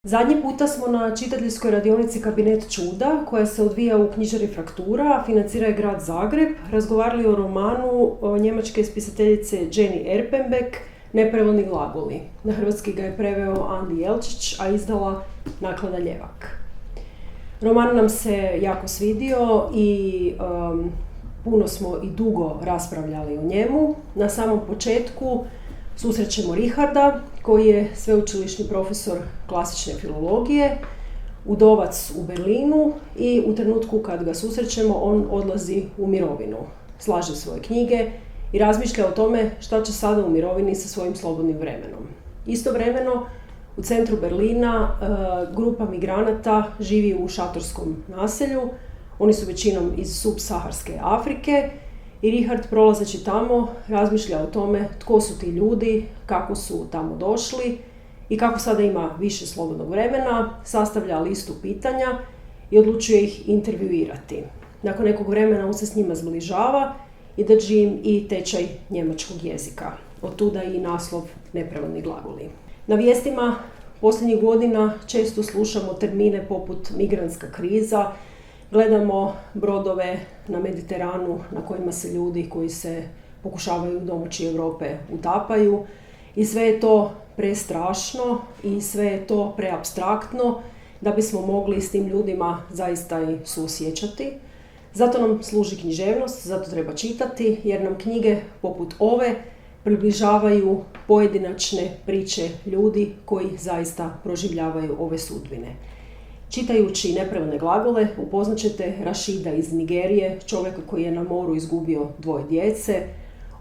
Zadnji puta smo na čitateljskoj radionici Kabinet čuda, koja se odvija u knjižari Fraktura, financira je grad Zagreb, razgovarali o romanu njemačke spisateljice Jenny Erpenbeck Nepravilni glagoli. Na hrvatski ga je preveo Andi Jelčić, a izdala naklada Ljevak. Roman nam se jako svidio i puno smo i dugo raspravljali o njemu. Na samom početku susrećemo Richarda, koji je sveučilišni profesor klasične filologije, udovac u Berlinu i u trenutku kad ga susrećemo on odlazi u mirovinu. Slaže svoje knjige i razmišlja o tome šta će sada u mirovini sa svojim slobodnim vremenom. Istovremeno u centru Berlina grupa migranata živi u šatorskom naselju. Oni su većinom iz subsaharske Afrike i Richard, prolazeći tamo, razmišlja o tome tko su ti ljudi, kako su tamo došli i kako sada ima više slobodnog vremena, sastavlja listu pitanja i odlučuje ih intervjuirati. Nakon nekog vremena on se s njima zbližava i drži im i tečaj njemačkog jezika. Otuda i naslov Nepravilni glagoli. Na vijestima posljednjih godina često slušamo termine poput migrantska kriza, gledamo brodove na Mediteranu na kojima se ljudi koji se pokušavaju domoći Europe utapaju i sve je to prestrašno i sve je to preapstraktno da bismo mogli s tim ljudima zaista i suosjećati. Zato nam služi književnost, zato treba čitati, jer nam knjige poput ove približavaju pojedinačne priče ljudi koji zaista proživljavaju ove sudbine. Čitajući Nepravilne glagole upoznat ćete Rašida iz Nigerije, čovjeka koji je na moru izgubio 2 djece,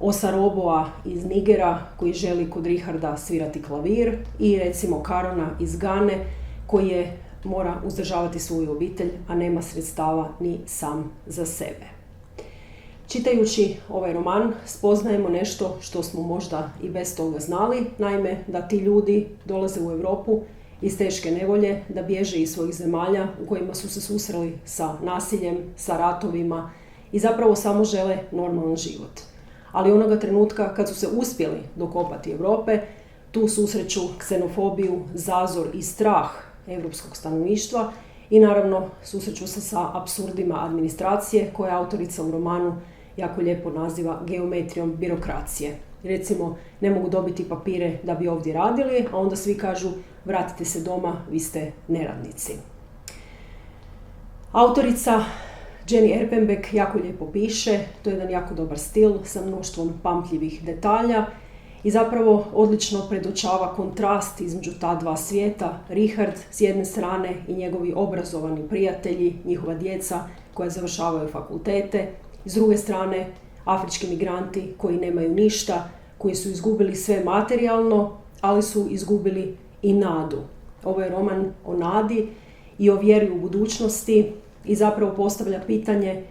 Osaroboa iz Nigera koji želi kod Richarda svirati klavir i recimo Karona iz Gane koji mora uzdržavati svoju obitelj, a nema sredstava ni sam za sebe. Čitajući ovaj roman spoznajemo nešto što smo možda i bez toga znali, naime da ti ljudi dolaze u Europu iz teške nevolje, da bježe iz svojih zemalja u kojima su se susreli sa nasiljem, sa ratovima i zapravo samo žele normalan život. Ali onoga trenutka kad su se uspjeli dokopati Europe, tu susreću ksenofobiju, zazor i strah europskog stanovništva i naravno susreću se sa apsurdima administracije koje autorica u romanu jako lijepo naziva geometrijom birokracije. Recimo, ne mogu dobiti papire da bi ovdje radili, a onda svi kažu vratite se doma, vi ste neradnici. Autorica Jenny Erpenbeck jako lijepo piše, to je jedan jako dobar stil sa mnoštvom pamtljivih detalja i zapravo odlično predočava kontrast između ta dva svijeta. Richard s jedne strane i njegovi obrazovani prijatelji, njihova djeca koja završavaju fakultete, s druge strane afrički migranti koji nemaju ništa, koji su izgubili sve materijalno, ali su izgubili i nadu. Ovo je roman o nadi i o vjeri u budućnosti i zapravo postavlja pitanje,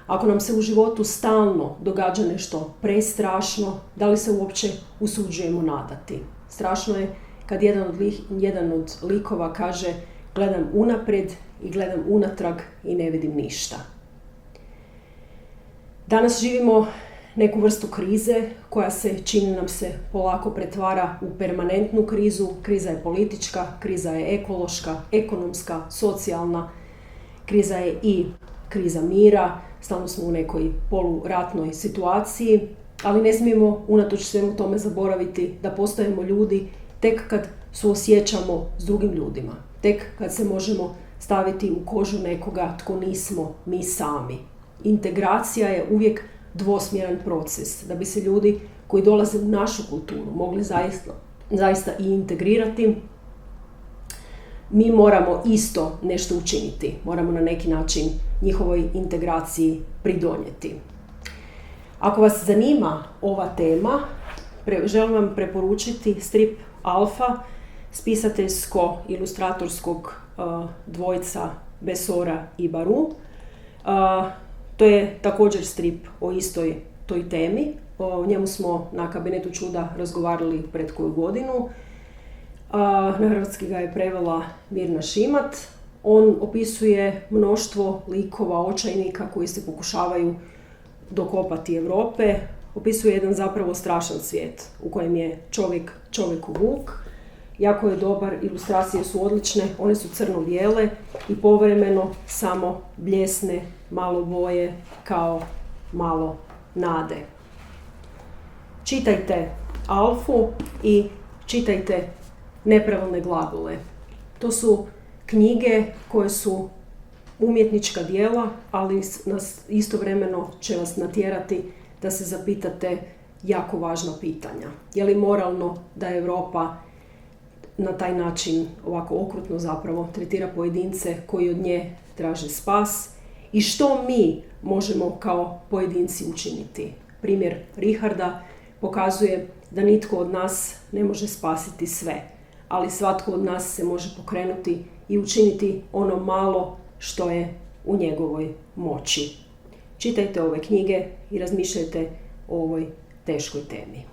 ako nam se u životu stalno događa nešto prestrašno, da li se uopće usuđujemo nadati? Strašno je kad jedan od likova kaže gledam unaprijed i gledam unatrag i ne vidim ništa. Danas živimo neku vrstu krize koja se, čini nam se, polako pretvara u permanentnu krizu. Kriza je politička, kriza je ekološka, ekonomska, socijalna, kriza je i kriza mira, stalno smo u nekoj poluratnoj situaciji, ali ne smijemo unatoč svemu tome zaboraviti da postajemo ljudi tek kad suosjećamo s drugim ljudima, tek kad se možemo staviti u kožu nekoga tko nismo mi sami. Integracija je uvijek dvosmjeran proces. Da bi se ljudi koji dolaze u našu kulturu mogli zaista i integrirati, mi moramo isto nešto učiniti. Moramo na neki način njihovoj integraciji pridonijeti. Ako vas zanima ova tema, želim vam preporučiti strip Alfa spisateljsko-ilustratorskog dvojca Besora i Baru. To je također strip o istoj toj temi. O njemu smo na Kabinetu čuda razgovarali pred koju godinu. Na hrvatski ga je prevela Mirna Šimat. On opisuje mnoštvo likova, očajnika koji se pokušavaju dokopati Europe. Opisuje jedan zapravo strašan svijet u kojem je čovjeku vuk jako je dobar, ilustracije su odlične, one su crno-bijele i povremeno samo bljesne malo boje kao malo nade. Čitajte Alfu i čitajte Nepravilne glagole. To su knjige koje su umjetnička djela, ali istovremeno će vas natjerati da se zapitate jako važna pitanja. Je li moralno da Europa na taj način, ovako okrutno zapravo, tretira pojedince koji od nje traže spas i što mi možemo kao pojedinci učiniti? Primjer Richarda pokazuje da nitko od nas ne može spasiti sve, ali svatko od nas se može pokrenuti i učiniti ono malo što je u njegovoj moći. Čitajte ove knjige i razmišljajte o ovoj teškoj temi.